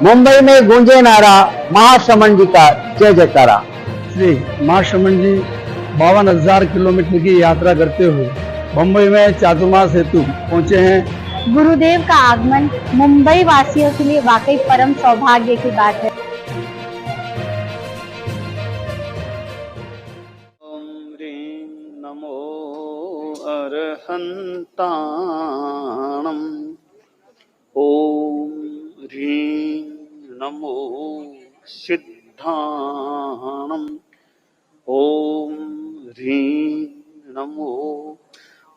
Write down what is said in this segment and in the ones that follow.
मुंबई में गूंजे नारा महाश्रमण जी का जय जयकारा। श्री महाश्रमण जी 52,000 किलोमीटर की यात्रा करते हुए मुंबई में चातुर्मास हेतु पहुंचे हैं। गुरुदेव का आगमन मुंबई वासियों के लिए वाकई परम सौभाग्य की बात है। ओम ह्रीं नमो अरहन्ताणम्। ओम ह्रीं नमो सिद्धाणम्। ओम ह्रीं नमो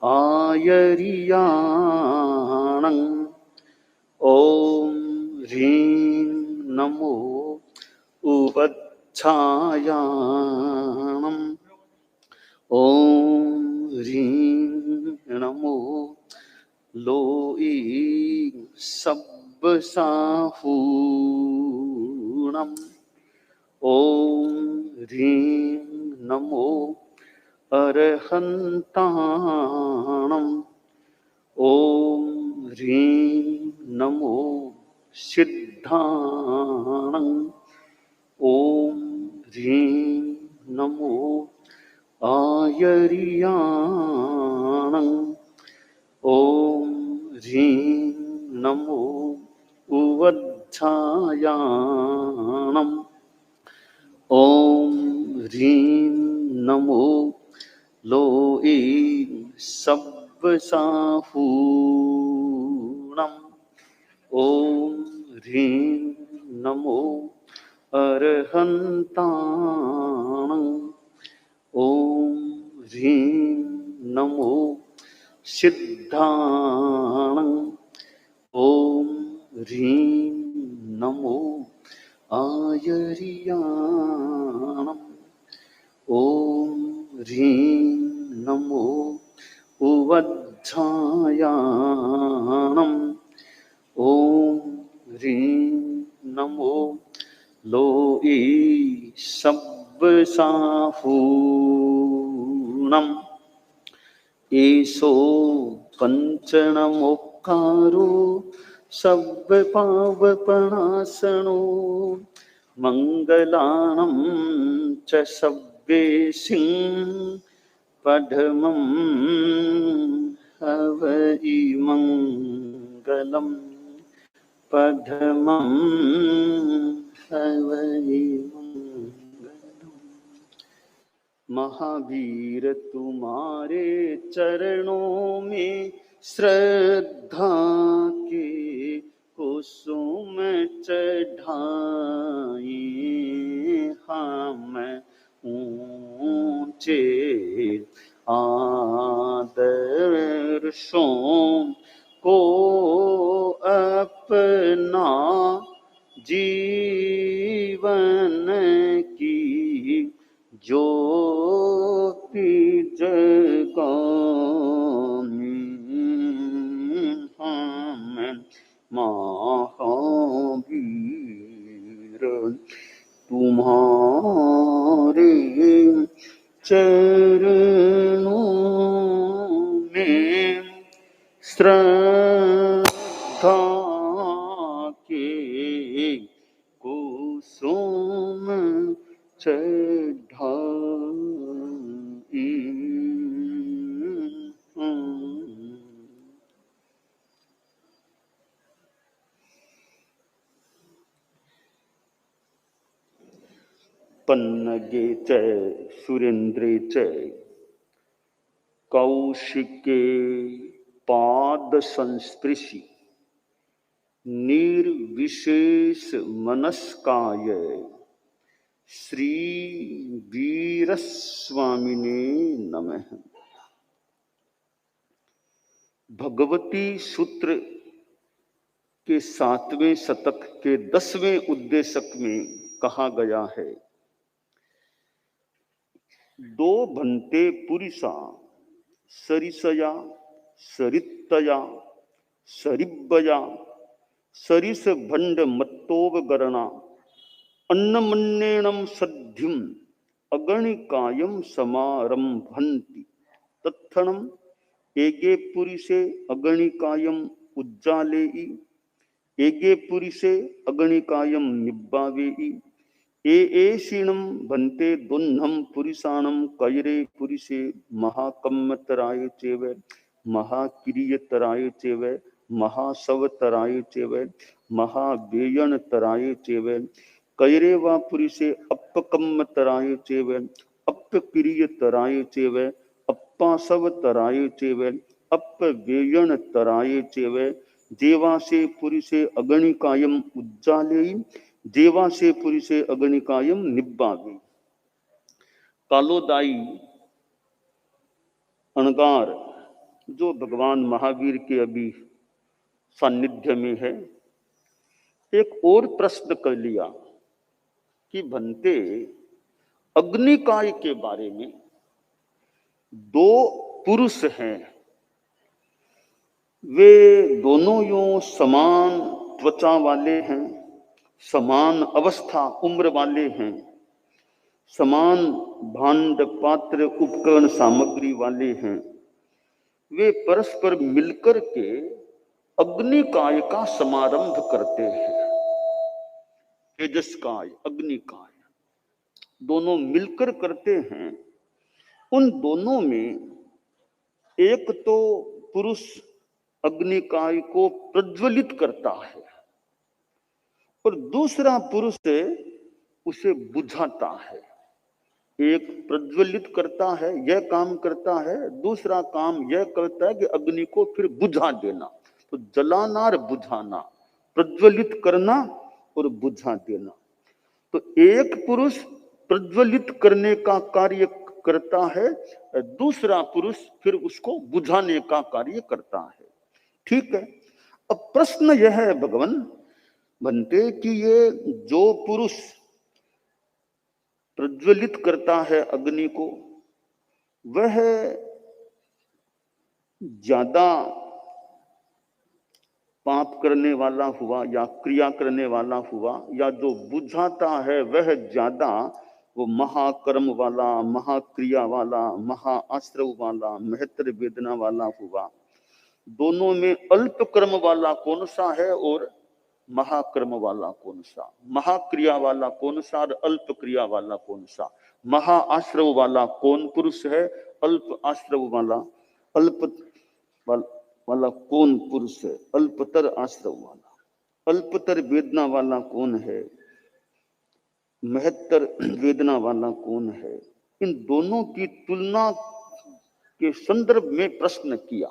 आयर्याणम्। ओम ह्रीं नमो उपच्छायाणम्। ओम ह्रीं नमो लोई सब्बसाहूणम्। ओम ह्रीं नमो अरहन्ताणम्। ओम ह्रीं नमो सिद्धाणम्। ओम ह्रीं नमो आयर्याणम्। ओम ह्रीं नमो उवच्छायाणम्। ओम ह्रीं नमो लोई सब्बसाहूणम्। ओम ह्रीं नमो अरहन्ताणम्। ओम ह्रीं नमो सिद्धाणम्। ओम ह्रीं नमो आयर्याणम्। ओम ह्रीं नमो उवच्छायाणम्। ओम ह्रीं नमो लोई सब्बसाहूणम्। ईशो पंचनमोक्कारो सब्बपावपणासनो मंगलानं च सब्बेसिं पठमं हवै मंगलम्। पठमं हवै मंगलम्। महावीर तुम्हारे चरणों में श्रद्धा के कुसुम चढ़ाए। हम ऊंचे आदर्शों को अपना जीवन की ज्योति जगानी। हम महावीर तुम्हारे चरणों में श्रद्धा के कुसुम चढ़ाए। पन्नगे च सुरेन्द्रे च कौशिके पाद संस्पृशि निर्विशेष मनस्काय श्री वीरस्वामिने नमः। भगवती सूत्र के 7वें शतक के 10वें उद्देशक में कहा गया है, दो भन्ते पुरुषा सरिसया सरितया सरिब्बया सरिस भंड मत्तोवगरणा अन्नमन्नेणम सद्धिम अगणिकायम समारंभन्ति तत्थणम एगे पुरुषे अगणिकायम उज्जालेयि एगे पुरिसे अगणिकायम निब्बावेई ए शीणम भन्ते दुन्नम पुरिसाणम कैरे पुरिसे महाकम्मतराय चेव महाकिरियतराय चेव महासवतराय चेव महावेयणतराय चेव कैरे वा पुरिसे अपकम्मतराय चेव अपकिरियतराय चेव अप्पासवतराय चेव अपवेयणतराय चेव देवासे पुरिसे अगणिकायम उज्जालेयी देवासे पुरिसे अगणिकायम निब्बावी। कालोदाई अणगार जो भगवान महावीर के अभी सानिध्य में है, एक और प्रश्न कर लिया कि भन्ते अग्निकाय के बारे में दो पुरुष हैं, वे दोनों यूं समान त्वचा वाले हैं, समान अवस्था उम्र वाले हैं, समान भांड पात्र उपकरण सामग्री वाले हैं, वे परस्पर मिलकर के अग्निकाय का समारंभ करते हैं। तेजस्काय अग्निकाय दोनों मिलकर करते हैं। उन दोनों में एक तो पुरुष अग्निकाय को प्रज्वलित करता है और दूसरा पुरुष उसे बुझाता है। एक प्रज्वलित करता है, यह काम करता है, दूसरा काम यह करता है कि अग्नि को फिर बुझा देना। तो जलाना और बुझाना, प्रज्वलित करना और बुझा देना। तो एक पुरुष प्रज्वलित करने का कार्य करता है, दूसरा पुरुष फिर उसको बुझाने का कार्य करता है। ठीक है। अब प्रश्न यह है भगवान बनते कि ये जो पुरुष प्रज्वलित करता है अग्नि को, वह ज्यादा पाप करने वाला हुआ या क्रिया करने वाला हुआ, या जो बुझाता है वह ज्यादा वो महाकर्म वाला, महाक्रिया वाला, महाआश्रव वाला, महत्तर वेदना वाला हुआ? दोनों में अल्प कर्म वाला कौन सा है और महाकर्म वाला कौन सा? महाक्रिया वाला कौन सा और अल्प क्रिया वाला कौन सा? महाआश्रव वाला कौन पुरुष है? अल्प आश्रव वाला, वाला कौन पुरुष है? अल्पतर आश्रव वाला। अल्पतर वेदना वाला कौन है? महत्तर वेदना वाला कौन है? इन दोनों की तुलना के संदर्भ में प्रश्न किया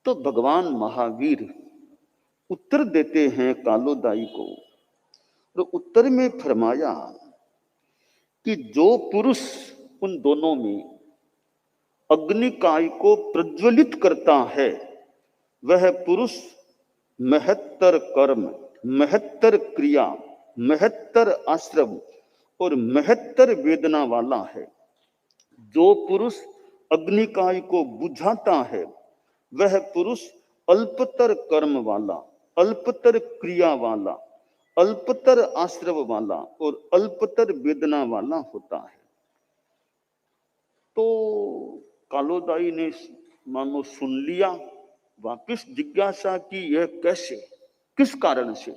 तो भगवान महावीर उत्तर देते हैं कालोदाई को। और उत्तर में फरमाया कि जो पुरुष उन दोनों में अग्निकाय को प्रज्वलित करता है, वह पुरुष महत्तर कर्म, महत्तर क्रिया, महत्तर आश्रम और महत्तर वेदना वाला है। जो पुरुष अग्निकाय को बुझाता है, वह पुरुष अल्पतर कर्म वाला, अल्पतर क्रिया वाला, अल्पतर आश्रव वाला और अल्पतर वेदना वाला होता है। तो कालोदाई ने मानो सुन लिया, वापिस जिज्ञासा की, यह कैसे, किस कारण से?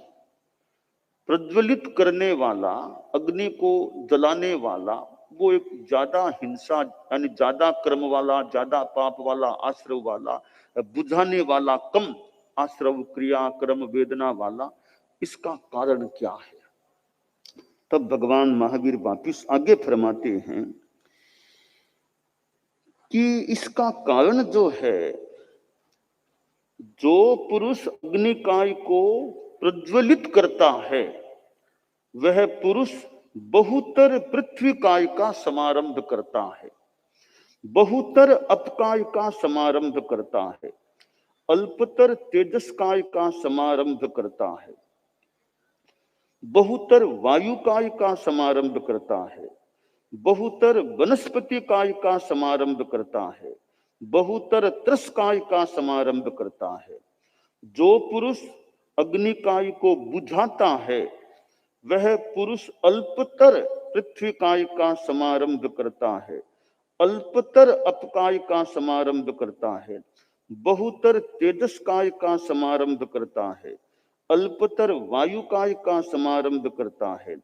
प्रज्वलित करने वाला, अग्नि को जलाने वाला, वो एक ज्यादा हिंसा यानी ज्यादा कर्म वाला, ज्यादा पाप वाला, आश्रव वाला, बुझाने वाला कम आश्रव क्रिया कर्म वेदना वाला। इसका कारण क्या है? तब भगवान महावीर वापिस आगे फरमाते हैं कि इसका कारण जो है, जो पुरुष अग्निकाय को प्रज्वलित करता है, वह पुरुष बहुतर पृथ्वी काय का समारंभ करता है, बहुतर अपकाय का समारंभ करता है, अल्पतर तेजस्काय का समारंभ करता है, बहुतर वायुकाय का समारंभ करता है, बहुतर वनस्पति काय का समारंभ करता है, बहुतर त्रस्काय का समारंभ करता है। जो पुरुष अग्निकाय को बुझाता है, वह पुरुष अल्पतर पृथ्वीकाय का समारंभ करता है, अल्पतर अपकाय का समारंभ करता है, बहुतर तेजस्काय का समारंभ करता है, अल्पतर वायु काय का समारंभ करता है,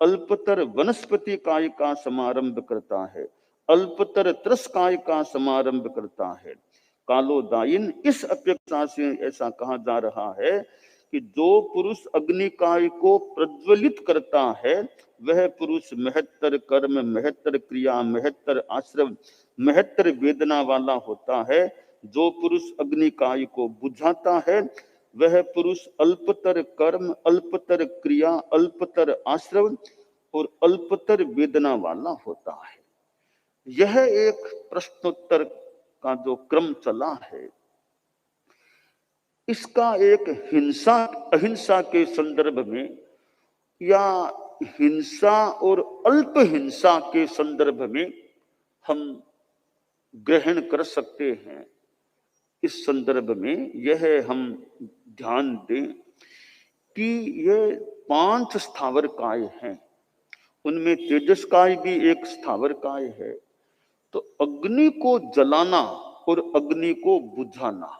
अल्पतर वनस्पति काय का समारंभ करता है, अल्पतर त्रस काय का समारंभ करता है। कालोदायिन इस अपेक्षा से ऐसा कहा जा रहा है कि जो पुरुष अग्निकाय को प्रज्वलित करता है वह पुरुष महत्तर कर्म, महत्तर क्रिया, महत्तर आश्रम, महत्तर वेदना वाला होता है। जो पुरुष अग्निकाय को बुझाता है वह पुरुष अल्पतर कर्म, अल्पतर क्रिया, अल्पतर आश्रम और अल्पतर वेदना वाला होता है। यह एक प्रश्नोत्तर का जो क्रम चला है, इसका एक हिंसा अहिंसा के संदर्भ में या हिंसा और अल्प हिंसा के संदर्भ में हम ग्रहण कर सकते हैं। इस संदर्भ में यह हम ध्यान दें कि ये 5 स्थावर काय हैं, उनमें तेजस्काय भी एक स्थावर काय है। तो अग्नि को जलाना और अग्नि को बुझाना,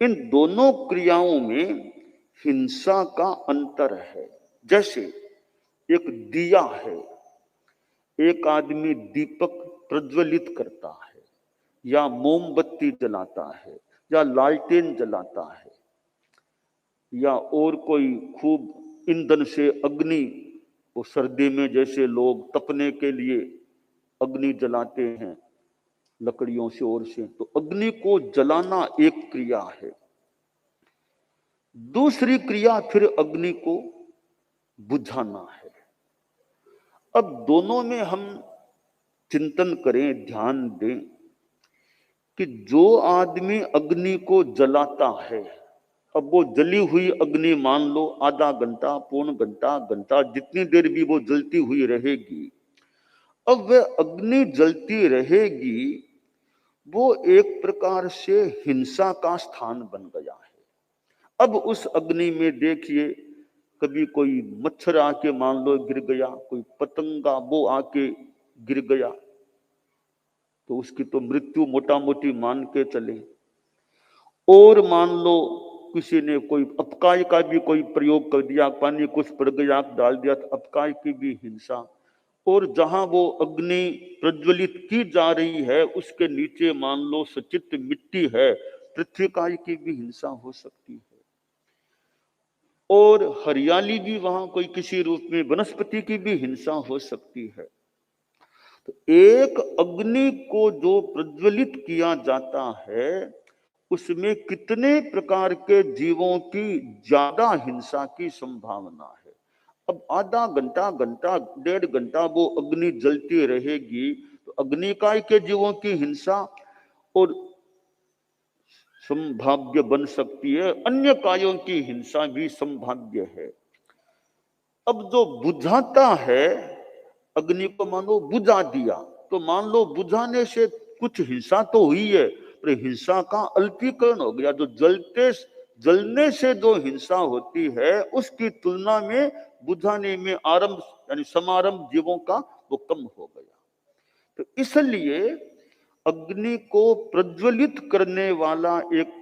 इन दोनों क्रियाओं में हिंसा का अंतर है। जैसे एक दिया है, एक आदमी दीपक प्रज्वलित करता है या मोमबत्ती जलाता है या लालटेन जलाता है या और कोई खूब ईंधन से अग्नि, वो सर्दी में जैसे लोग तपने के लिए अग्नि जलाते हैं लकड़ियों से और से, तो अग्नि को जलाना एक क्रिया है। दूसरी क्रिया फिर अग्नि को बुझाना है। अब दोनों में हम चिंतन करें, ध्यान दें कि जो आदमी अग्नि को जलाता है, अब वो जली हुई अग्नि मान लो आधा घंटा, पौन घंटा, घंटा, जितनी देर भी वो जलती हुई रहेगी, अब वह अग्नि जलती रहेगी, वो एक प्रकार से हिंसा का स्थान बन गया है। अब उस अग्नि में देखिए, कभी कोई मच्छर आके मान लो गिर गया, कोई पतंगा वो आके गिर गया, तो उसकी तो मृत्यु मोटा मोटी मान के चले। और मान लो किसी ने कोई अपकाय का भी कोई प्रयोग कर दिया, पानी कुछ पड़ गया डाल दिया, तो अपकाय की भी हिंसा। और जहां वो अग्नि प्रज्वलित की जा रही है उसके नीचे मान लो सचित मिट्टी है, पृथ्वी काय की भी हिंसा हो सकती है। और हरियाली भी वहां कोई किसी रूप में वनस्पति की भी हिंसा हो सकती है। तो एक अग्नि को जो प्रज्वलित किया जाता है उसमें कितने प्रकार के जीवों की ज्यादा हिंसा की संभावना है। अब आधा घंटा, घंटा, 1.5 घंटा वो अग्नि जलती रहेगी, तो अग्निकाय के जीवों की हिंसा और संभाव्य बन सकती है, अन्य कायों की हिंसा भी संभाव्य है। अब जो बुझाता है, अग्नि को मानो बुझा दिया, तो मान लो बुझाने से कुछ हिंसा तो हुई है, पर हिंसा का अल्पीकरण हो गया। जो जलने से जो हिंसा होती है उसकी तुलना में बुझाने में आरंभ यानी समारंभ जीवों का वो कम हो गया। तो इसलिए अग्नि को प्रज्वलित करने वाला एक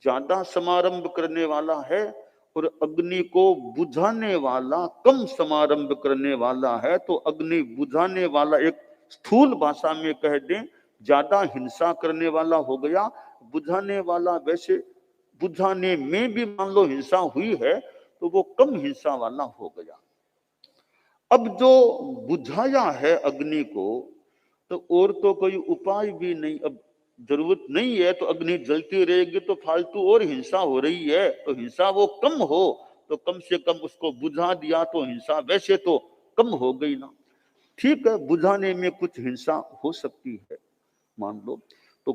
ज्यादा समारंभ करने वाला है और अग्नि को बुझाने वाला कम समारंभ करने वाला है। तो अग्नि बुझाने वाला एक स्थूल भाषा में कह दें ज्यादा हिंसा करने वाला हो गया, बुझाने वाला वैसे बुझाने में भी मान लो हिंसा हुई है तो वो कम हिंसा वाला हो गया। अब जो बुझाया है अग्नि को, तो और तो कोई उपाय भी नहीं, अब जरूरत नहीं है, तो अग्नि जलती रहेगी तो फालतू और हिंसा हो रही है, तो हिंसा वो कम हो, तो कम से कम उसको बुझा दिया तो हिंसा वैसे तो कम हो गई ना। ठीक है, बुझाने में कुछ हिंसा हो सकती है मान लो, तो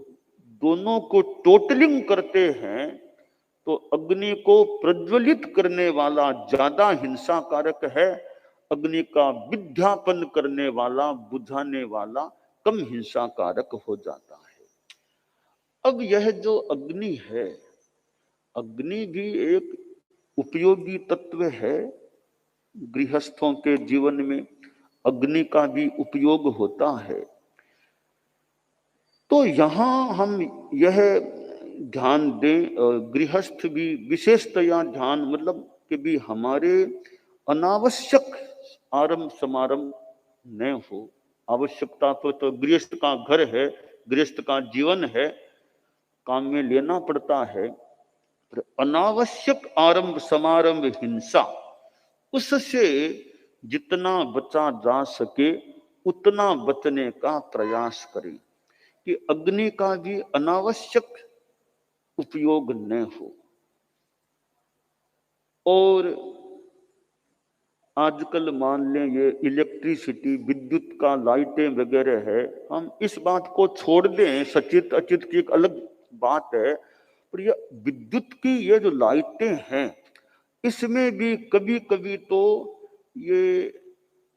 दोनों को टोटलिंग करते हैं तो अग्नि को प्रज्वलित करने वाला ज्यादा हिंसा कारक है, अग्नि का विज्ञापन करने वाला बुझाने वाला कम हिंसा कारक हो जाता है। अब यह जो अग्नि है, अग्नि भी एक उपयोगी तत्व है। गृहस्थों के जीवन में अग्नि का भी उपयोग होता है। तो यहां हम यह ध्यान दें, गृहस्थ भी विशेषतया ध्यान, मतलब कि भी हमारे अनावश्यक आरंभ समारंभ न हो। आवश्यकता तो गृहस्थ का घर है, गृहस्थ का जीवन है, काम में लेना पड़ता है, पर अनावश्यक आरंभ समारंभ हिंसा, उससे जितना बचा जा सके उतना बचने का प्रयास करें कि अग्नि का भी अनावश्यक उपयोग न हो। और आजकल मान लें ये इलेक्ट्रिसिटी, विद्युत का लाइटें वगैरह है, हम इस बात को छोड़ दें, सचित अचित की एक अलग बात है, पर ये विद्युत की ये जो लाइटें हैं इसमें भी कभी कभी तो ये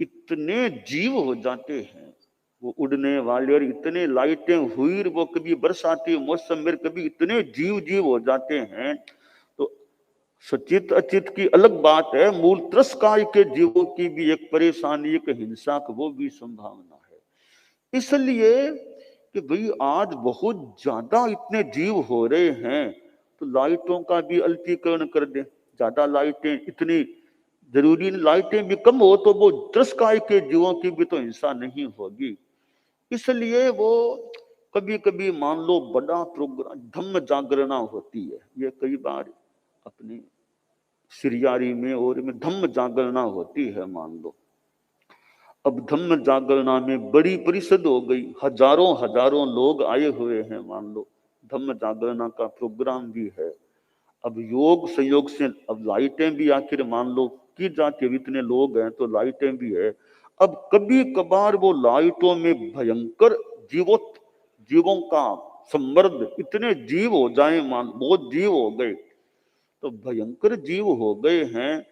इतने जीव हो जाते हैं, वो उड़ने वाले, और इतने लाइटें हुई, वो कभी बरसाती मौसम में कभी इतने जीव जीव हो जाते हैं। तो सचित अचित की अलग बात है, मूल त्रस्काय के जीवों की भी एक परेशानी, एक हिंसा का वो भी संभावना है। इसलिए कि भाई आज बहुत ज्यादा इतने जीव हो रहे हैं, तो लाइटों का भी अल्पीकरण कर दें। ज्यादा लाइटें इतनी जरूरी, लाइटें भी कम हो तो वो त्रस्काय के जीवों की भी तो हिंसा नहीं होगी। इसलिए वो कभी कभी मान लो बड़ा प्रोग्राम धम्म जागरणा होती है, ये कई बार अपने सिरियारी में और में धम्म जागरणा होती है, मान लो। अब धम्म जागरणा में बड़ी परिषद हो गई, हजारों हजारों लोग आए हुए हैं, मान लो धम्म जागरणा का प्रोग्राम भी है। अब योग संयोग से अब लाइटें भी आखिर मान लो की जाती है, इतने लोग हैं तो लाइटें भी है। अब कभी कभार वो लाइटों में भयंकर जीवों का संवर्ध, इतने जीव हो जाए, मान बहुत जीव हो गए, तो भयंकर जीव हो गए हैं,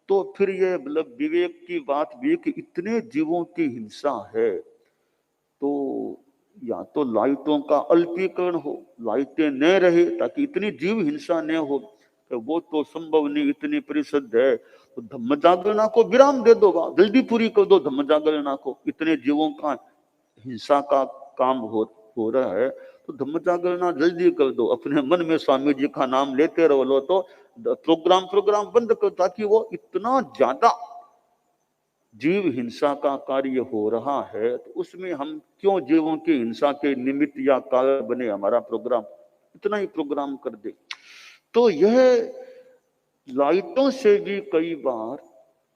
तो फिर ये मतलब विवेक की बात भी कि इतने जीवों की हिंसा है, तो या तो लाइटों का अल्पीकरण हो, लाइटें न रहे ताकि इतनी जीव हिंसा न हो, तो वो तो संभव नहीं, इतनी परिषद है, तो धम्म जागरणा को विराम दे दो, जल्दी पूरी कर दो धम्म जागरणा को, इतने जीवों का हिंसा का काम हो रहा है, तो धम्म जागरणा जल्दी कर दो। अपने मन में स्वामी जी का नाम लेते रहो, लो तो प्रोग्राम बंद करो, ताकि वो इतना ज्यादा जीव हिंसा का कार्य हो रहा है, तो उसमें हम क्यों जीवों की हिंसा के निमित्त या कारण बने, हमारा प्रोग्राम इतना ही प्रोग्राम कर दे। तो यह लाइटों से भी कई बार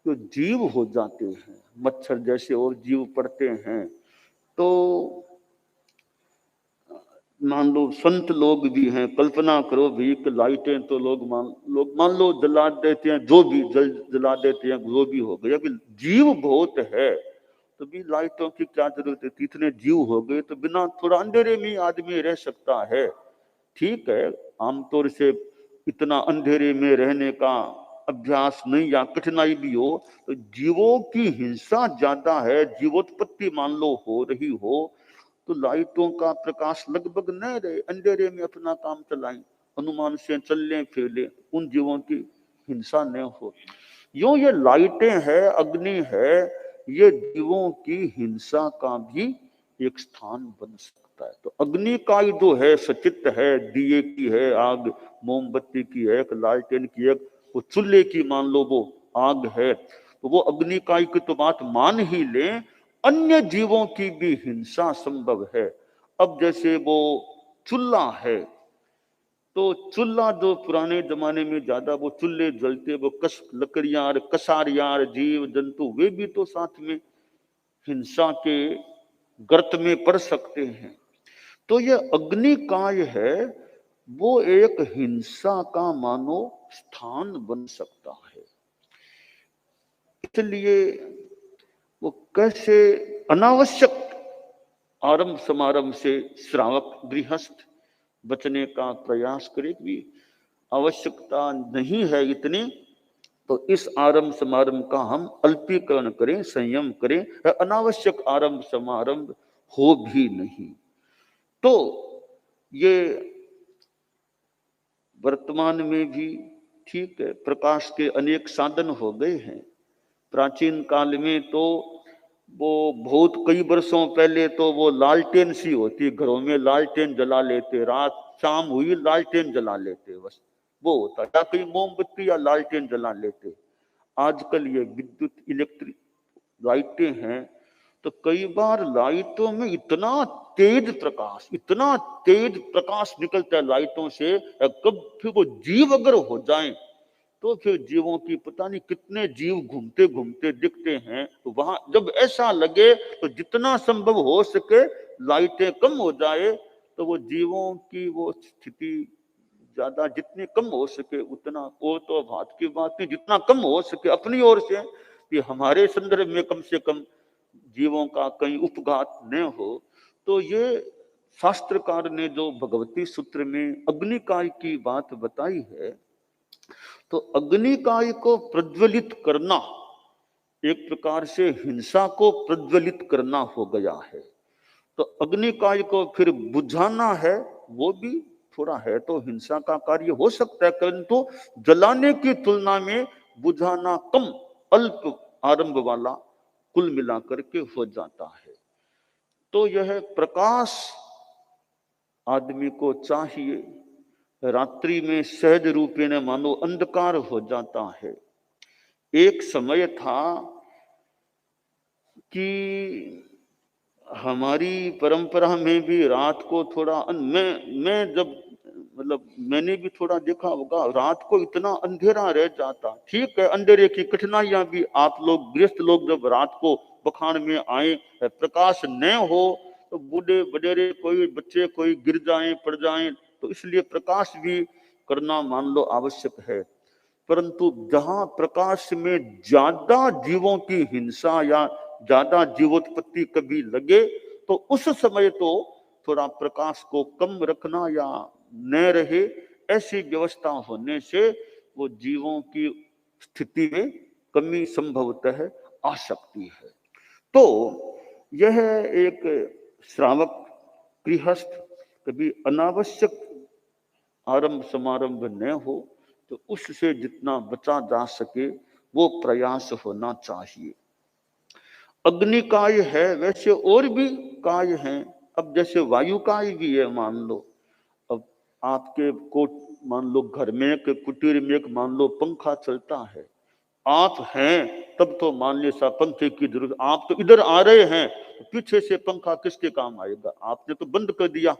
जो जीव हो जाते हैं, मच्छर जैसे और जीव पड़ते हैं, तो मान लो संत लोग भी हैं, कल्पना करो भी कि लाइटें तो लोग मान लो जला देते हैं, जो भी जला देते हैं, जो भी हो गया, जीव बहुत है, तो भी लाइटों की क्या जरूरत है, इतने जीव हो गए, तो बिना थोड़ा अंधेरे में आदमी रह सकता है। ठीक है, आमतौर से इतना अंधेरे में रहने का अभ्यास नहीं या कठिनाई भी हो, तो जीवों की हिंसा ज्यादा है, जीवोत्पत्ति मान लो हो रही हो, तो लाइटों का प्रकाश लगभग न रहे, अंधेरे में अपना काम चलाएं, अनुमान से चलने फिरले, उन जीवों की हिंसा न हो। यूं ये लाइटें है, अग्नि है, ये जीवों की हिंसा का भी एक स्थान बन सकता है। तो अग्नि का जो है सचित्र है, दिए की है आग, मोमबत्ती की है, एक लालटेन की, एक वो चूल्हे की मान लो वो आग है, तो वो अग्नि का की तो बात मान ही ले, अन्य जीवों की भी हिंसा संभव है। अब जैसे वो चूल्हा है, तो चूल्हा जो पुराने जमाने में ज्यादा वो चूल्हे जलते, वो लकड़ियां, कसारियार, जीव जंतु, वे भी तो साथ में हिंसा के गर्त में पड़ सकते हैं। तो ये अग्निकाय है, वो एक हिंसा का मानो स्थान बन सकता है। इसलिए वो कैसे अनावश्यक आरंभ समारंभ से श्रावक गृहस्थ बचने का प्रयास करे, भी आवश्यकता नहीं है इतनी, तो इस आरंभ समारंभ का हम अल्पीकरण करें, संयम करें, अनावश्यक आरंभ समारंभ हो भी नहीं। तो ये वर्तमान में भी ठीक है, प्रकाश के अनेक साधन हो गए हैं। प्राचीन काल में तो वो बहुत कई वर्षों पहले तो वो लालटेन सी होती, घरों में लालटेन जला लेते, रात शाम हुई लालटेन जला लेते, बस वो होता, या कहीं मोमबत्ती या लालटेन जला लेते। आजकल ये विद्युत इलेक्ट्रिक लाइटें हैं, तो कई बार लाइटों में इतना तेज प्रकाश निकलता है लाइटों से, कब फिर वो जीव अगर हो जाए तो फिर जीवों की पता नहीं कितने जीव घूमते घूमते दिखते हैं। तो वहां जब ऐसा लगे तो जितना संभव हो सके लाइटें कम हो जाए, तो वो जीवों की वो स्थिति ज्यादा जितनी कम हो सके उतना, वो तो बात की बात नहीं, जितना कम हो सके अपनी ओर से कि हमारे संदर्भ में कम से कम जीवों का कहीं उपघात न हो। तो ये शास्त्रकार ने जो भगवती सूत्र में अग्निकाय की बात बताई है, तो अग्निकाय को प्रज्वलित करना एक प्रकार से हिंसा को प्रज्वलित करना हो गया है। तो अग्निकाय को फिर बुझाना है, वो भी थोड़ा है तो हिंसा का कार्य हो सकता है, परंतु जलाने की तुलना में बुझाना कम अल्प आरंभ वाला कुल मिलाकर के हो जाता है। तो यह प्रकाश आदमी को चाहिए, रात्रि में सहज रूपे न मानो अंधकार हो जाता है। एक समय था कि हमारी परंपरा में भी रात को थोड़ा मैं जब मतलब मैंने भी थोड़ा देखा होगा, रात को इतना अंधेरा रह जाता। ठीक है, अंधेरे की कठिनाइयां भी, आप लोग गृहस्थ लोग जब रात को बखान में आए, प्रकाश न हो तो बूढ़े बडेरे कोई बच्चे कोई गिर जाएं पड़ जाएं, तो इसलिए प्रकाश भी करना मान लो आवश्यक है। परंतु जहां प्रकाश में ज्यादा जीवों की हिंसा या ज्यादा जीवोत्पत्ति कभी लगे, तो उस समय तो थोड़ा प्रकाश को कम रखना या न रहे, ऐसी व्यवस्था होने से वो जीवों की स्थिति में कमी संभवतः आ सकती है। तो यह एक श्रावक गृहस्थ कभी अनावश्यक आरंभ समारंभ न हो, तो उससे जितना बचा जा सके वो प्रयास होना चाहिए। अग्निकाय है, वैसे और भी काय हैं। अब जैसे वायु काय भी है, मान लो अब आपके को मान लो घर में एक कुटीर में एक मान लो पंखा चलता है, आप हैं तब तो मान ली सा पंखे की जरूरत, आप तो इधर आ रहे हैं, पीछे से पंखा किसके काम आएगा? आपने तो बंद कर दिया,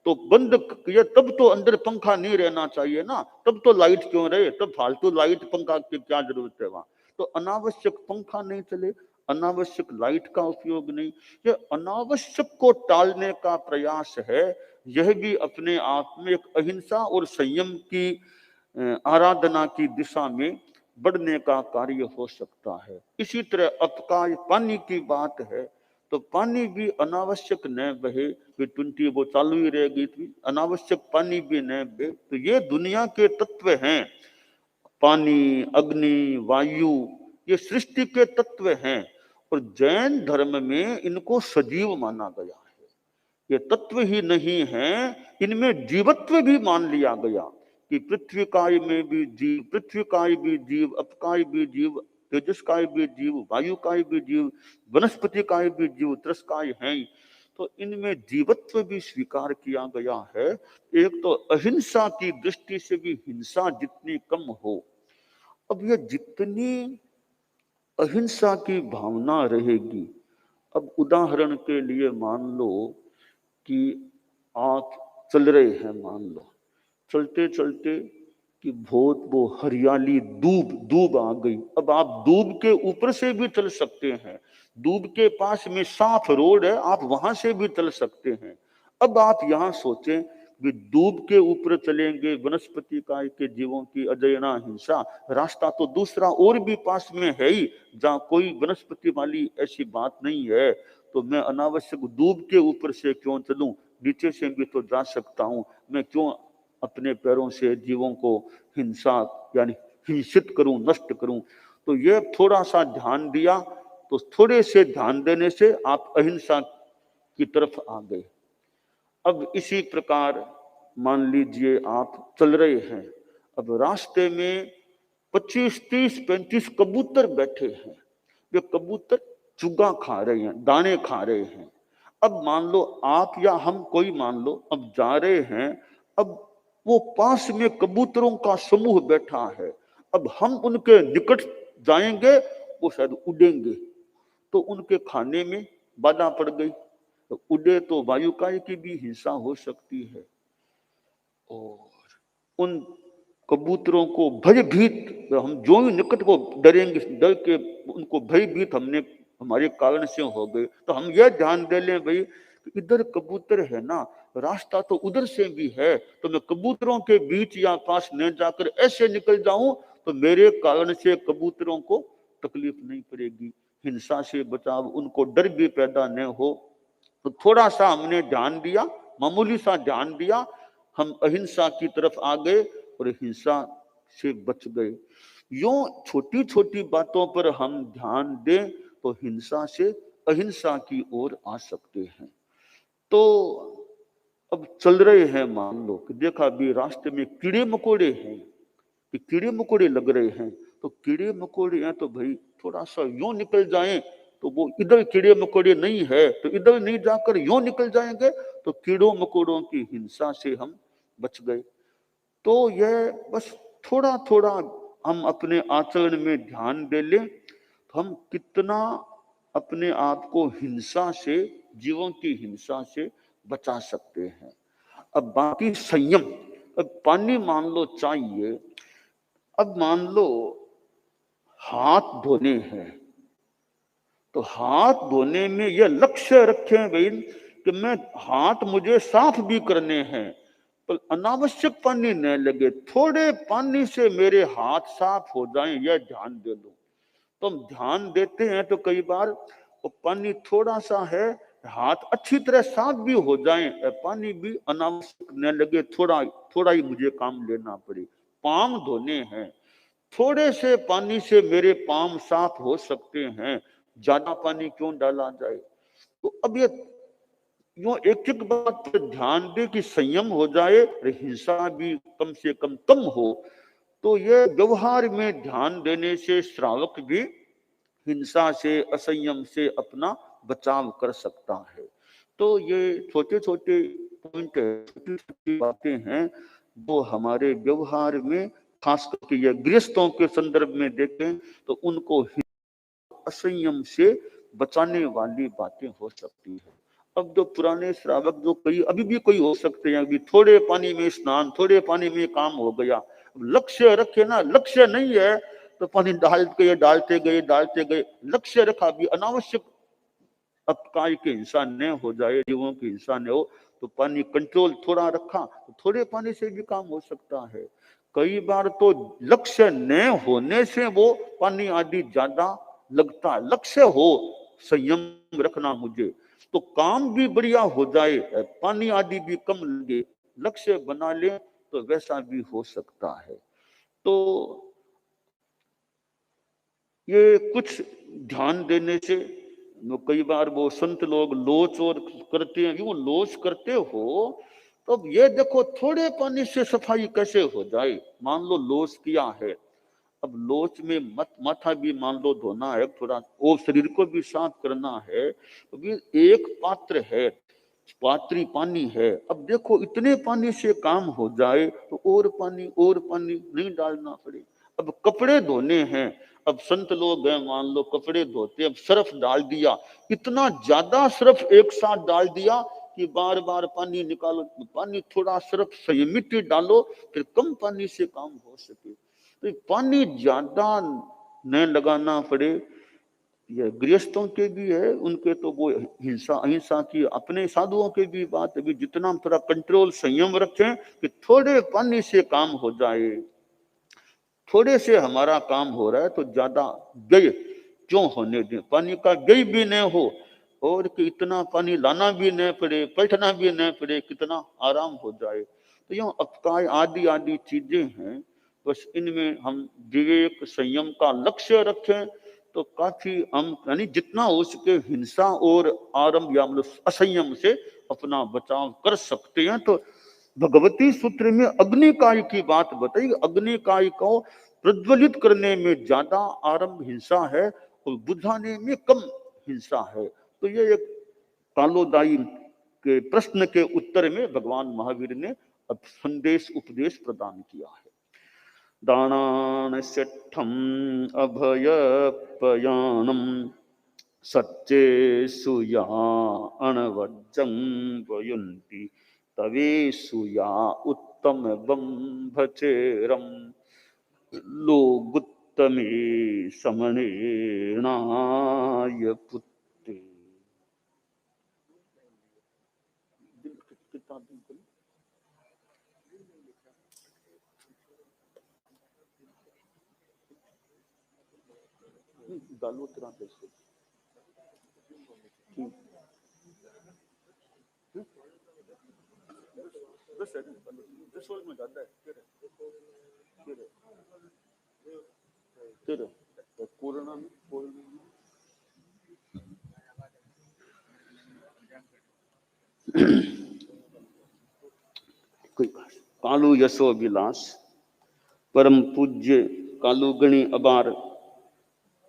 तो बंद किया तब तो अंदर पंखा नहीं रहना चाहिए ना, तब तो लाइट क्यों रहे? तब फालतू लाइट पंखा की क्या जरूरत है वहां? तो अनावश्यक पंखा नहीं चले, अनावश्यक लाइट का उपयोग नहीं, ये अनावश्यक को टालने का प्रयास है। यह भी अपने आप में एक अहिंसा और संयम की आराधना की दिशा में बढ़ने का कार्य हो सकता है। इसी तरह अपकाय पानी की बात है, तो पानी भी अनावश्यक न बहे, फिर टुंटी वो चालू ही रहेगी, अनावश्यक पानी भी न बहे। तो ये दुनिया के तत्व हैं, पानी, अग्नि, वायु, ये सृष्टि के तत्व हैं, और जैन धर्म में इनको सजीव माना गया है। ये तत्व ही नहीं है, इनमें जीवत्व भी मान लिया गया कि पृथ्वी काय में भी जीव, पृथ्वी काय भी जीव, अपकाय भी जीव, तेजस काय भी जीव, वायु काय भी जीव, वनस्पति काय भी जीव, त्रस्काय है। तो इनमें जीवत्व भी स्वीकार किया गया है। एक तो अहिंसा की दृष्टि से भी हिंसा जितनी कम हो, अब ये जितनी अहिंसा की भावना रहेगी, अब उदाहरण के लिए मान लो कि आप चल रहे हैं, मान लो चलते चलते कि बहुत वो हरियाली दूब आ गई, अब आप दूब के ऊपर से भी चल सकते हैं, दूब के पास में साफ रोड है, आप वहां से भी चल सकते हैं। अब आप यहाँ सोचें कि दूब के ऊपर चलेंगे, वनस्पति काय के जीवों की अजयना हिंसा, रास्ता तो दूसरा और भी पास में है ही जहाँ कोई वनस्पति वाली ऐसी बात नहीं है, तो मैं अनावश्यक दूब के ऊपर से क्यों चलूं? नीचे से भी तो जा सकता हूं, मैं क्यों अपने पैरों से जीवों को हिंसा यानी हिंसित करूं, नष्ट करूं? तो ये थोड़ा सा ध्यान दिया, तो थोड़े से ध्यान देने से आप अहिंसा की तरफ आ गए। अब इसी प्रकार मान लीजिए आप चल रहे हैं, अब रास्ते में 25, 30, 35 कबूतर बैठे हैं, वे कबूतर चुगा खा रहे हैं, दाने खा रहे हैं। अब मान लो आप या हम कोई मान लो अब जा रहे हैं, अब वो पास में कबूतरों का समूह बैठा है, अब हम उनके निकट जाएंगे, वो शायद उड़ेंगे, तो उनके खाने में बाधा पड़ गई, तो उड़े तो वायुकाय की भी हिंसा हो सकती है। और उन कबूतरों को भयभीत, हम जो ही निकट को डरेंगे, डर के उनको भयभीत हमने हमारे कारण से हो गए, तो हम यह ध्यान दे लें भाई इधर कबूतर है ना, रास्ता तो उधर से भी है, तो मैं कबूतरों के बीच या पास न जाकर ऐसे निकल जाऊं तो मेरे कारण से कबूतरों को तकलीफ नहीं पड़ेगी, हिंसा से बचाव, उनको डर भी पैदा न हो। तो थोड़ा सा हमने ध्यान दिया, मामूली सा ध्यान दिया, हम अहिंसा की तरफ आ गए और हिंसा से बच गए। यूं छोटी छोटी बातों पर हम ध्यान दें तो हिंसा से अहिंसा की ओर आ सकते हैं। तो अब चल रहे हैं, मान लो कि देखा भी रास्ते में कीड़े मकोड़े हैं, कि कीड़े मकोड़े लग रहे हैं, तो कीड़े मकोड़े हैं तो भाई थोड़ा सा यूं निकल जाएं, तो वो इधर कीड़े मकोड़े नहीं है तो इधर नहीं जाकर यूं निकल जाएंगे, तो कीड़ों मकोड़ों की हिंसा से हम बच गए। तो यह बस थोड़ा थोड़ा हम अपने आचरण में ध्यान दे लें तो हम कितना अपने आप को हिंसा से, जीवों की हिंसा से बचा सकते हैं। अब बाकी संयम, अब पानी मान लो चाहिए, अब मान लो हाथ धोने हैं, तो हाथ धोने में यह लक्ष्य रखें भाई कि मैं हाथ मुझे साफ भी करने हैं, पर अनावश्यक पानी न लगे, थोड़े पानी से मेरे हाथ साफ हो जाएं, यह ध्यान दे लो। तो हम ध्यान देते हैं तो कई बार वो पानी थोड़ा सा है, हाथ अच्छी तरह साफ भी हो जाएं, पानी भी अनावश्यक न लगे, थोड़ा थोड़ा ही मुझे काम लेना पड़े। पाम धोने हैं, थोड़े से पानी से मेरे पाम साफ हो सकते हैं, ज्यादा पानी क्यों डाला जाए। तो अब ये यूं एक एक बात पर ध्यान दे कि संयम हो जाए, हिंसा भी कम से कम हो। तो ये व्यवहार में ध्यान देने से श्रावक भी हिंसा से, असंयम से अपना बचाव कर सकता है। तो ये छोटे छोटे पॉइंट, छोटी छोटी बातें हैं जो हमारे व्यवहार में, खास करके ये गृहस्थों के संदर्भ में देखें तो उनको असंयम से बचाने वाली बातें हो सकती है। अब जो पुराने श्रावक जो कई अभी भी कोई हो सकते हैं, अभी थोड़े पानी में स्नान, थोड़े पानी में काम हो गया, लक्ष्य रखे ना, लक्ष्य नहीं है तो पानी डालते गए, लक्ष्य रखा भी अनावश्यक अपकाय की हिंसा न हो जाए, जीवों की हिंसा न हो, तो पानी कंट्रोल थोड़ा रखा तो थोड़े पानी से भी काम हो सकता है। कई बार तो लक्ष्य न होने से वो पानी आदि ज्यादा लगता, लक्ष्य हो संयम रखना मुझे, तो काम भी बढ़िया हो जाए, पानी आदि भी कम लगे, लक्ष्य बना ले तो वैसा भी हो सकता है। तो ये कुछ ध्यान देने से, कई बार वो संत लोग लोच और करते हैं, यूं लोच करते हो तो अब ये देखो थोड़े पानी से सफाई कैसे हो जाए। मान लो लोच किया है, अब लोच में माथा भी मान लो धोना है थोड़ा, और शरीर को भी साफ करना है, अभी एक पात्र है, पात्री पानी है, अब देखो इतने पानी से काम हो जाए तो और पानी नहीं डालना पड़े। अब कपड़े धोने हैं, अब संत लोग हैं मान लो कपड़े धोते, अब सर्फ डाल दिया, इतना ज्यादा सर्फ एक साथ डाल दिया कि बार बार पानी निकालो, पानी थोड़ा सर्फ संयमित डालो, फिर कम पानी से काम हो सके। तो पानी ज्यादा न लगाना पड़े, ये गृहस्थों के भी है, उनके तो वो हिंसा अहिंसा की, अपने साधुओं के भी बात है, जितना हम थोड़ा कंट्रोल संयम रखें कि थोड़े पानी से काम हो जाए, थोड़े से हमारा काम हो रहा है तो ज्यादा व्यय क्यों होने दें, पानी का व्यय भी न हो और कि इतना पानी लाना भी न पड़े, बैठना भी न पड़े, कितना आराम हो जाए। तो यूं अपकाय आदि आदि चीजें हैं, बस इनमें हम विवेक संयम का लक्ष्य रखें तो काफी हम यानी जितना हो सके हिंसा और आरंभ या मतलब असंयम से अपना बचाव कर सकते हैं। तो भगवती सूत्र में अग्निकाय की बात बताई, अग्निकाय को प्रज्वलित करने में ज्यादा आरंभ हिंसा है और बुझाने में कम हिंसा है। तो ये एक कालोदाई के प्रश्न के उत्तर में भगवान महावीर ने अब संदेश उपदेश प्रदान किया है। दानान सेठम अभयपयानम सच्चेषु या अनवज्जं वयुन्ति तवेषु या उत्तम बंभचेरम लोगुत्तमे समनेनाय पुत्ते। गालोत्रा कैसे में ज्यादा है कोरोना में कालू यशो विलास परम पूज्य कालूगणी अबार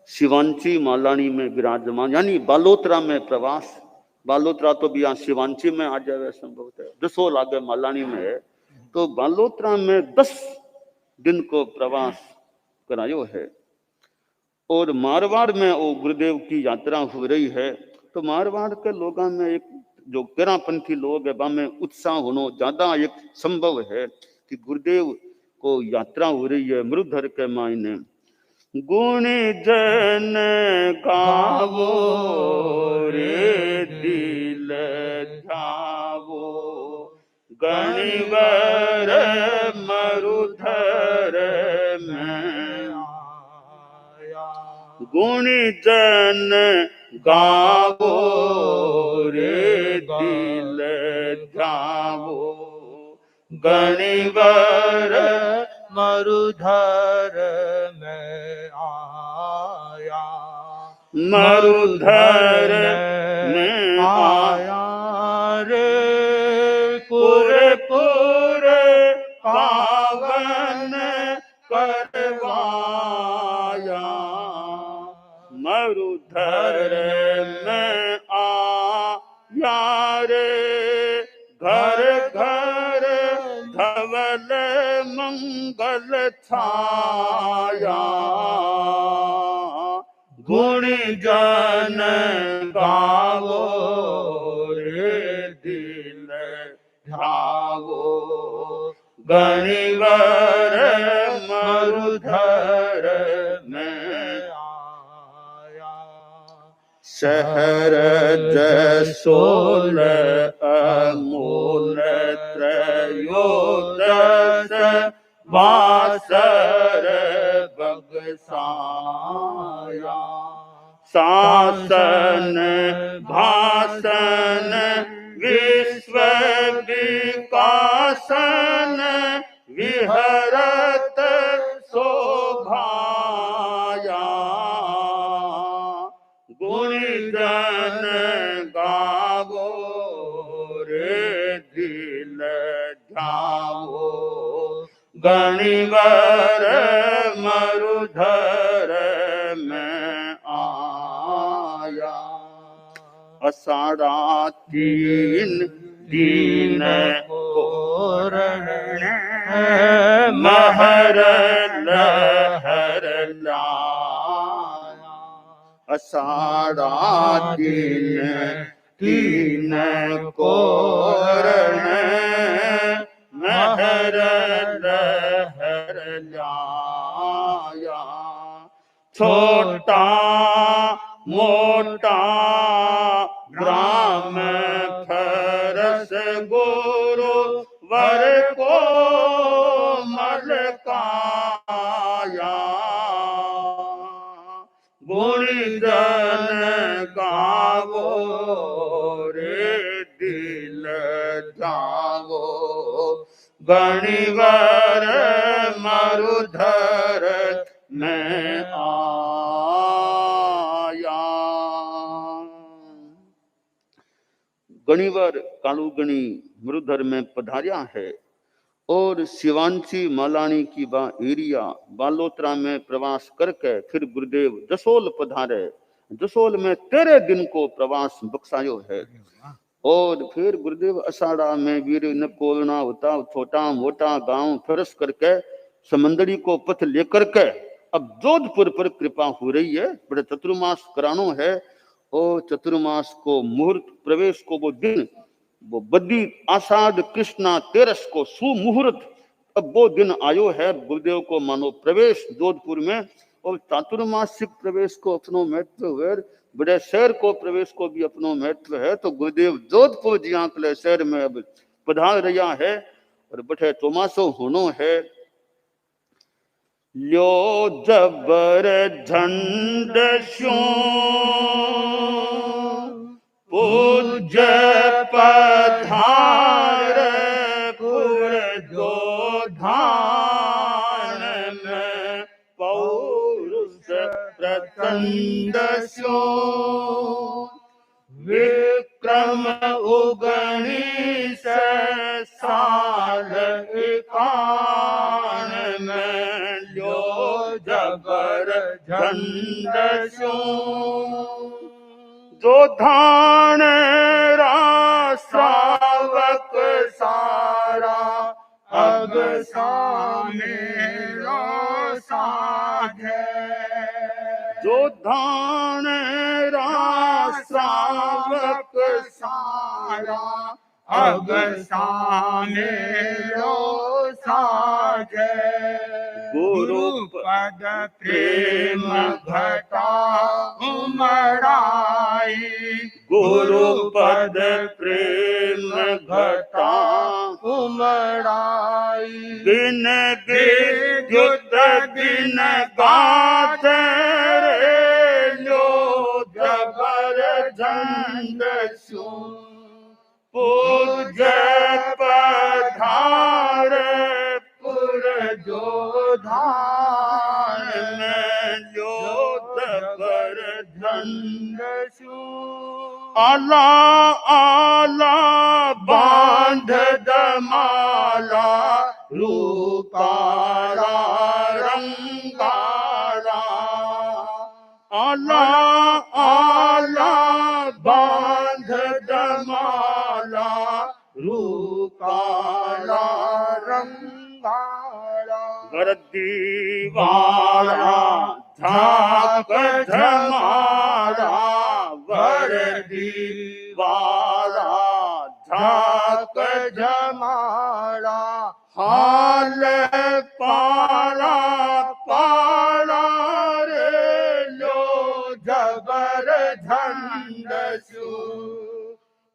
शिवांची मालानी में विराजमान, यानी बालोतरा में प्रवास। बालोतरा तो भी यहाँ शिवांची में आ जाए संभव है, जसोल आगे मालानी में है, तो बालोतरा में 10 दिन को प्रवास करायो है। और मारवाड़ में वो गुरुदेव की यात्रा हो रही है। तो मारवाड़ के लोगों में एक जो केरापंथी लोग है में उत्साह होना ज्यादा एक संभव है कि गुरुदेव को यात्रा हो रही है। मृधर के मायने गुण जन गावो रे दिल ध्यावो गणिवर मरुधर में आया। गुण जन गावो रे दिल ध्यावो गणिवर मरुधर में आया। मरुधर में आया रे पुर पुर पावन करवाया। मरुधर में आया रे घर घर धवल मंगल छाया। गुण जन गावो रे दिल ध्यावो गणिवर मरुधर में आया। शहर जसोल अमूल त्रयोदश वासर बगसाया। शासन भाषण विश्व विकासन विहरत शोभाया। गुण जन गावो रे दिल ध्यावो गणिवर मरुधर में आया। अषाढ़ा 3 दिन कोरण महर लहर लाया। अषाढ़ा 3 कोरण महर लहर लाया। छोटा मोटा ग्राम फरस गुरु वर को मलकाया। गुण जन गावो रे दिल ध्यावो गणिवर मरुधर में आया। गणिवर कालूगणी मरुधर में पधारिया है और शिवांशी मालानी की बा एरिया बालोतरा में प्रवास करके फिर गुरुदेव जसोल पधारे जसोल में तेरे दिन को प्रवास बख्शायो है। और फिर गुरुदेव अषाढ़ा में वीर न कोलना होता छोटा मोटा गांव फरस करके समंदरी को पथ लेकर के अब जोधपुर पर कृपा हो रही है। बड़े चतुर्मास करानो है और चतुर्मास को मुहूर्त प्रवेश को वो दिन वो बद्दी आषाढ़ कृष्णा तेरस को सुमुहूर्त अब वो दिन आयो है। गुरुदेव को मानो प्रवेश जोधपुर में और चातुर्मासिक प्रवेश को अपनो महत्व है। बड़े शहर को प्रवेश को भी अपनो महत्व है। तो गुरुदेव जोधपुर जी आंकले शहर में अब पधार रहा है और बठे चौमासो होनो है। ल्यो जबर झंड स्यो पूज्य पधार पुर जो धान में पौरुष प्रचंड स्यो विक्रम उगणीस साल एकान में ल्यो जबर झंड स्यो जो धान रा श्रावक सारा अब सामेरो साधे जो धान रा श्रावक सारा अब सामेरो साधे गुरु पद प्रेम घटा उमड़ाई गुरु पद प्रेम घटा उमड़ाई दिन युद्ध दिन गाथ रे लो जबर झंड सु पूज्य पधार पुर जो धान में लो जबर झंड सु आला आला बांध दमाला रूपाला रंगाला आला आला बांध दमाला रूपाला रंगाला वर्दी वाला झाक झमाला वर्दी वाला झाक झमाला हाल पाला पाला रे लो जबर झंड सु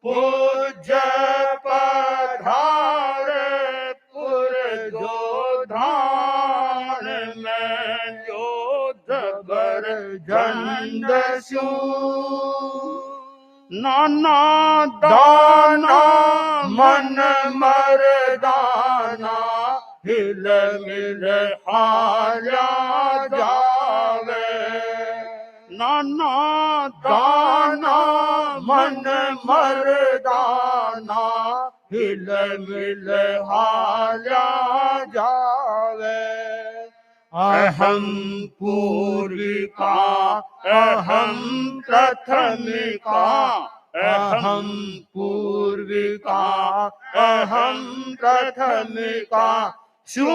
पूज्य पधार पुर जो धान में लो जबर झंड सु नाना दाना मन मरदाना हिल मिल हाल्या जावे नाना दाना मन मरदाना हिल मिल हाल्या जावे अहम पूर्विका अहम प्रथमिका अहम पूर्विका अहम प्रथमिका शू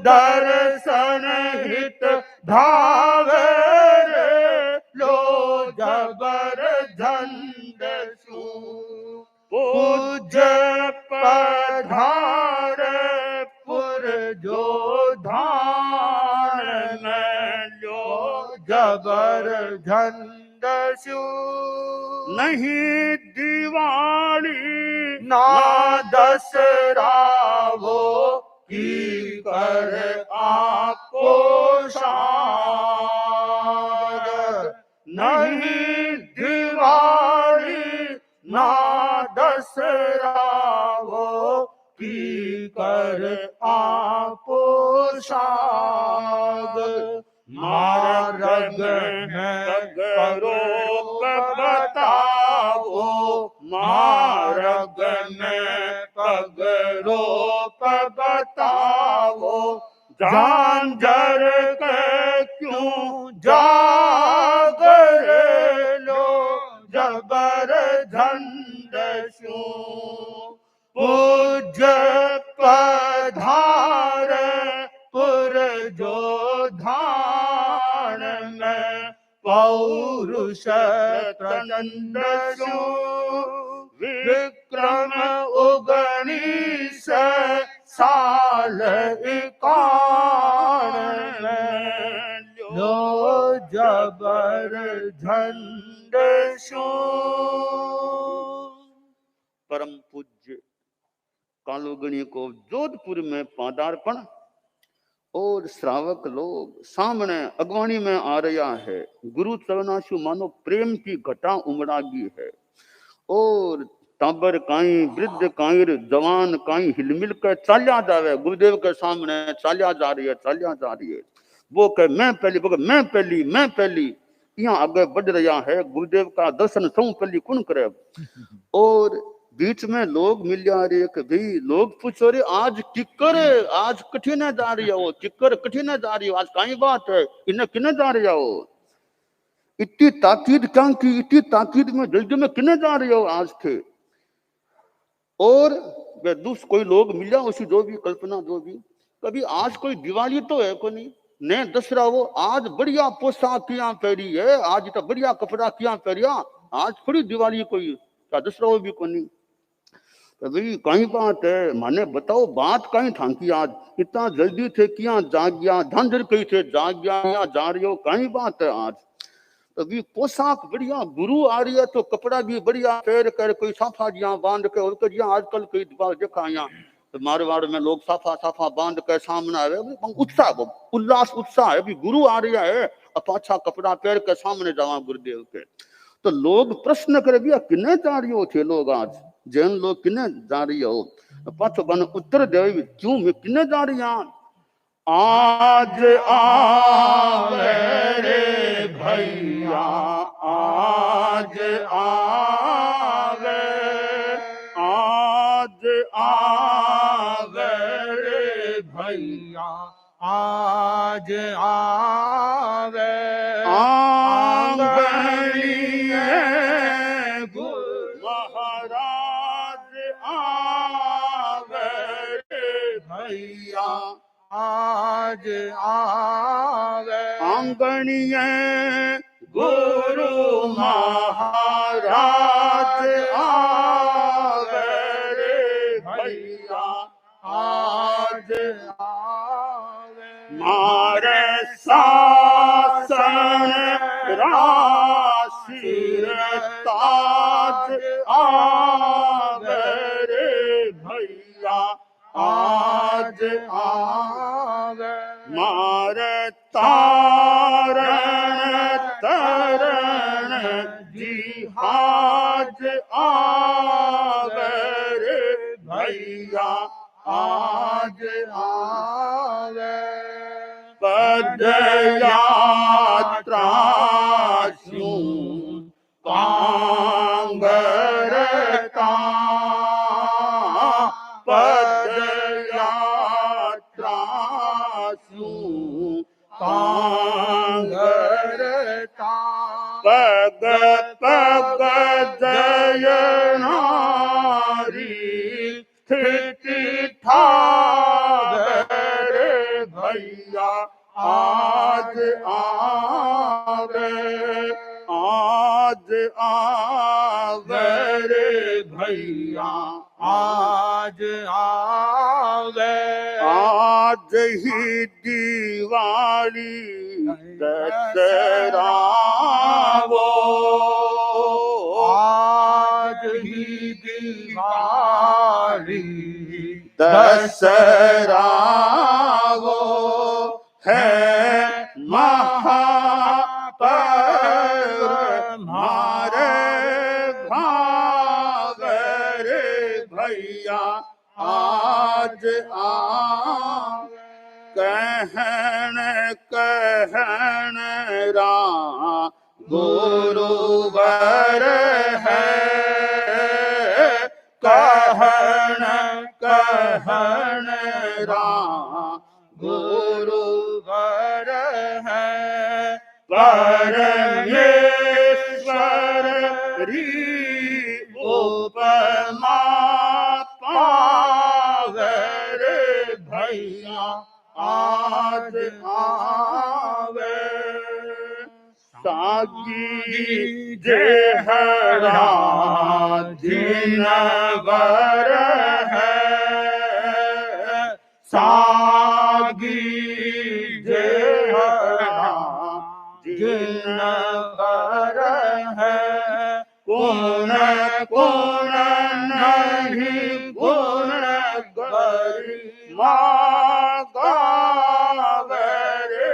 दर्शन हित धावे रे लो जबर झंड सु पूज्य पधार पुर जो धान में लो जबर झंड सु नहीं दिवाली ना दसरा वो की कर आपको शाद नहीं दिवाली ना दसरा वो की कर आपको शाद मार्ग है करो बताओ मार्ग में पगरो बताओ झांझर के क्यों जागर पूज्य पधार पुर जो धान में पौरुष प्रचंड सु विक्रम उगनीस साल इकान में लो जबर झंड सु। परम पूज्य कालोगणी को जोधपुर में पादार्पण और श्रावक लोग सामने अगवानी में आ रहा है। गुरु चरणाशु मानो प्रेम की घटा उमड़ागी है और टाबर काई वृद्ध काई जवान काई हिलमिल कर चालिया जावे। गुरुदेव के सामने चालिया जा रही है, चालिया जा रही है। वो कहे मैं पहली, वो मैं पहली, मैं पहली। यहाँ आगे बढ़ रहा है। गुरुदेव का दर्शन सौ पहली कौन करे। और बीच में लोग मिल जा रहे कि भाई लोग पूछो रे आज किकर आज कठिन जा रही हो, किकर कठिन जा रही हो, आज काई बात है, इन्हें किने जा रही हो, इतनी ताकीद क्या की, इतनी ताकीद में जल्दी में किने जा रही हो आज थे। और वे दूसरे कोई लोग मिल जाओ उसी जो भी कल्पना जो भी कभी आज कोई दिवाली तो है को नहीं ने दसरा वो आज बढ़िया पोशाक किया पहरी है, आज तो बढ़िया कपड़ा किया पहरिया, आज थोड़ी दिवाली कोई क्या दसरा वो भी को नहीं। तो भाई कहीं बात है माने बताओ बात कहीं था कि आज इतना जल्दी थे किया जाग गया, झंझर कहीं थे जाग गया या जा रही हो, कहीं बात है आज। तो भी पोशाक बढ़िया, गुरु आ रही है तो कपड़ा भी बढ़िया पहन कर कोई साफा जिया बांध के, और आजकल कई बार देखा यहाँ तो मारवाड़ में लोग साफा साफा बांध कर सामने आए, उत्साह उल्लास उत्साह है। अभी गुरु आ रहा है अब अच्छा कपड़ा पहन कर सामने जावा गुरुदेव के। तो लोग प्रश्न करे भैया किन्ने जा रही हो थे लोग आज, जैन लोग किन्ने जा रही हो। पाछो बन उत्तर दे क्यों मैं किन्ने जा रही हूं। आज आवे रे भैया आज आवे, आज आवे रे भैया आज आवे, आंगनी भैया आज आवे, आंगणीय गुरु महाराज आवे रे भैया आज आवे, मारे शासन राशि ताज आवे रे भैया आज आवे, मारे तारण तरण जिहाज आवे रे भैया आज आवे, पद यात्रा शू कांगरता, पद यात्रा शू कांगरता, पग पग जय नारी स्थिति ठावे भैया आज आवे, आज आवे रे भैया आज आवे, आज ही दिवाली दशहरा वो, आज ही दिवाली दशहरा वो है महापर्व हमारे भाव रे भैया आज आवे, कहन कहन रा गुरुवर है, कहन कहन रा गुरुवर है, परमेश्वर री उपमा सागी जेहरा जिनवर है, सागी जेहरा जिनवर है, कौन कौन नहीं गुण गरिमा गावे रे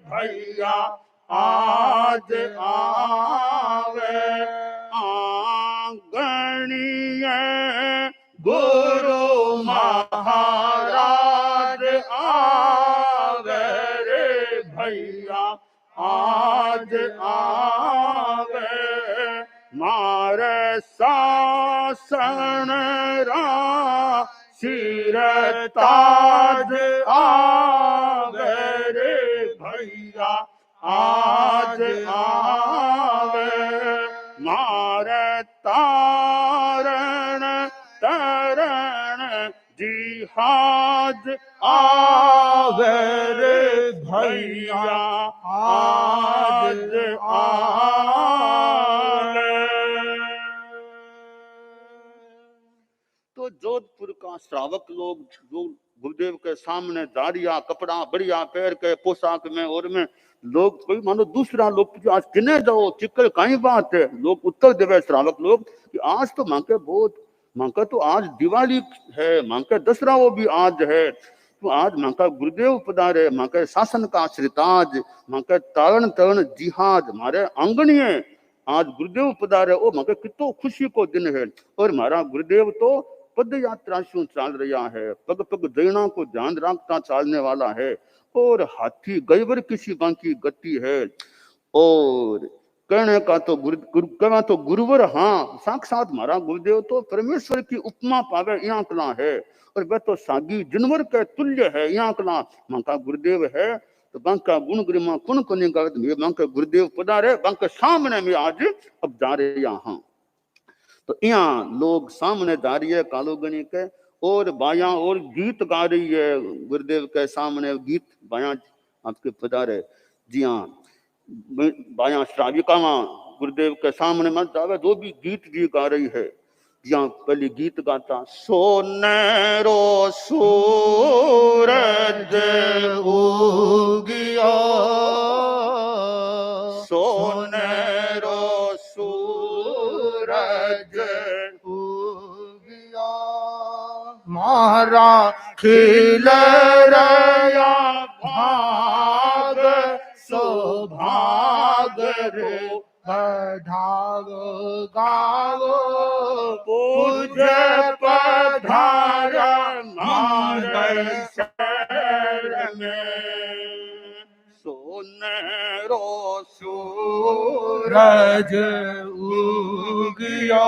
भैया आज आवे आंगणीय गुरु महाराज आवे रे भैया आज आवे मारे शासन रा सिर ताज आवे रे भैया आज आवे मारे तारण तरण जिहाज आवे रे भैया आज आवे। तो जोधपुर का श्रावक लोग जो गुरुदेव के सामने दारिया कपड़ा बढ़िया पैर के पोशाक में और में लोग कोई मानो दूसरा लोग आज किने जाओ चिक्कर कहीं बात है, लोग उत्तर देवे श्रावक लोग कि आज तो मांके बहुत मांका तो आज दिवाली है, मांका दसरा वो भी आज है, तो आज मांका गुरुदेव पधारे, मांका शासन का श्रीताज, मांका तारण तरण जिहाज मारे आंगणीय आज गुरुदेव पधारे ओ मांका कितो खुशी को दिन है। और हमारा गुरुदेव तो पद यात्रा से चाल रहा है, पग पग दैना को ध्यान रखता चालने वाला है, और हाथी गईवर किसी बाकी गति है। और कहने का तो कहना तो गुरुवर हाँ साक्षात हमारा गुरुदेव तो परमेश्वर की उपमा पावे यहाँ कला है, और वह तो सागी जानवर के तुल्य है यहाँ कला मांका गुरुदेव है। तो बांका गुण गरिमा कुण कुनी गावत में बांका गुरुदेव पधारे, बांका सामने में आज अब जा रहे यहाँ। तो यहाँ लोग सामने जा रही है कालोगणी के, और बाया और गीत गा रही है गुरुदेव के सामने गीत बाया आपके पधारे जी हाँ बाया श्राविका गुरुदेव के सामने मत जावे जो भी गीत जी गा रही है। यहाँ पहले गीत गाता सोनेरो सूरज उगियो, सोनेरो सूरज उगियो, मारा खिल रया भाग सौभाग रो बढ़ावो गावो पूज्य पधारा मारे शरण में, सोनेरो सूरज उगियो।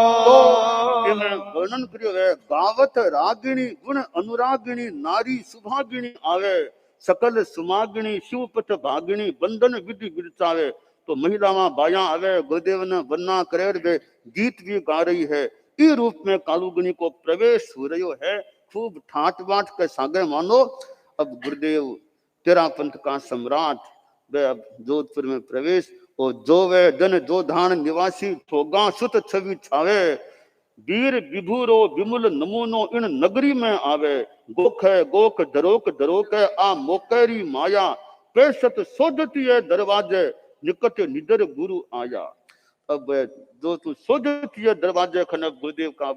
वर्णन करियो है गावत रागिणी गुण अनुरागिणी नारी सुभागिणी आवे, सकल सुमागिणी शिवपथ भागिणी बंधन विधि विरचावे। तो महिलावां बाया आवे गुरुदेव ने वन्ना करे वे गीत भी गा रही है। इस रूप में कालुगनी को प्रवेश हो रही है, खूब ठाट बाट के सागे मानो। अब गुरुदेव तेरा पंथ का सम्राट वे अब जोधपुर में प्रवेश, और जो वे जन जो धान निवासी ठोगा सुत छवि छावे, वीर विभूरो विमुल नमूनो इन नगरी में आवे, गोख है गोख दरोक दरोक है आ मोकेरी माया, पेशत सोजती है दरवाजे निकट निदर गुरु आया। अब जो तू सोजती है दरवाजे खनक गुरुदेव का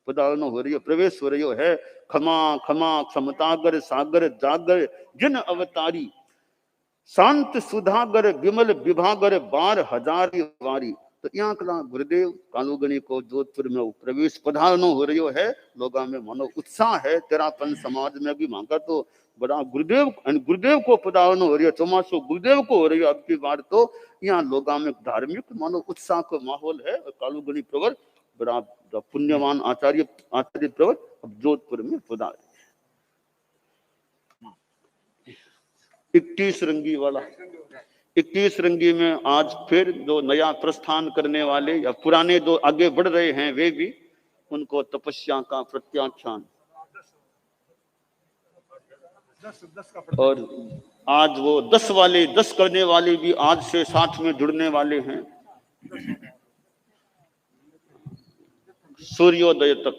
पधारण हो रही है, प्रवेश हो रही है। खमा खमा क्षमतागर सागर जागर जिन अवतारी, शांत सुधागर विमल विभागर बार हजारी वारी। तो यहाँ कला गुरुदेव कालुगणी को जोधपुर में प्रवेश पधारण हो रही है। लोगों में मानो उत्साह है, तेरापन समाज में भी मांगा तो बड़ा गुरुदेव को पधारण हो रही है, चौमासो गुरुदेव को हो रही है। अब की बार तो यहाँ लोगों में धार्मिक मानो उत्साह का माहौल है। कालुगणी प्रवर बड़ा पुण्यवान आचार्य प्रवर अब जोधपुर में पधारे। 21 रंगी वाला 21 रंगी में आज फिर जो नया प्रस्थान करने वाले या पुराने जो आगे बढ़ रहे हैं वे भी उनको तपस्या का प्रत्याख्यान। और आज वो 10 वाले 10 करने वाले भी आज से साथ में जुड़ने वाले हैं। सूर्योदय तक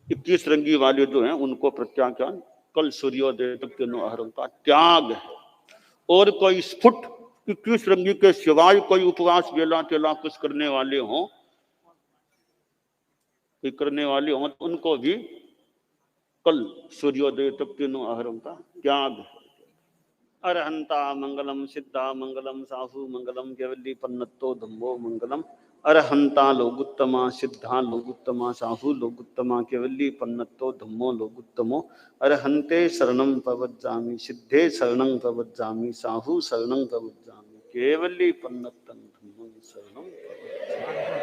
21 रंगी वाले जो हैं उनको प्रत्याख्यान, कल सूर्योदय तक तीनों अहरों का त्याग है। और कोई स्फुट 21 रंगी के सिवाय कोई उपवास बेला तेला कुछ करने वाले हों, कोई करने वाले हों, तो उनको भी कल सूर्योदय तक तीनों अहरों का त्याग है। अरहंता मंगलम सिद्धा मंगलम साहु मंगलम केवली पन्नतो धम्मो मंगलम। अरहंता लोगुत्तमा सिद्धा लोगुत्तमा साहु लोगुत्तमा केवली पन्नतो धम्मो लोगुत्तमो। अरहंते शरणं प्रवज्जामि सिद्धे शरणं प्रवज्जामि साहु शरणं प्रवज्जामि केवली पन्नतं धम्मं शरणं प्रवज्जामि।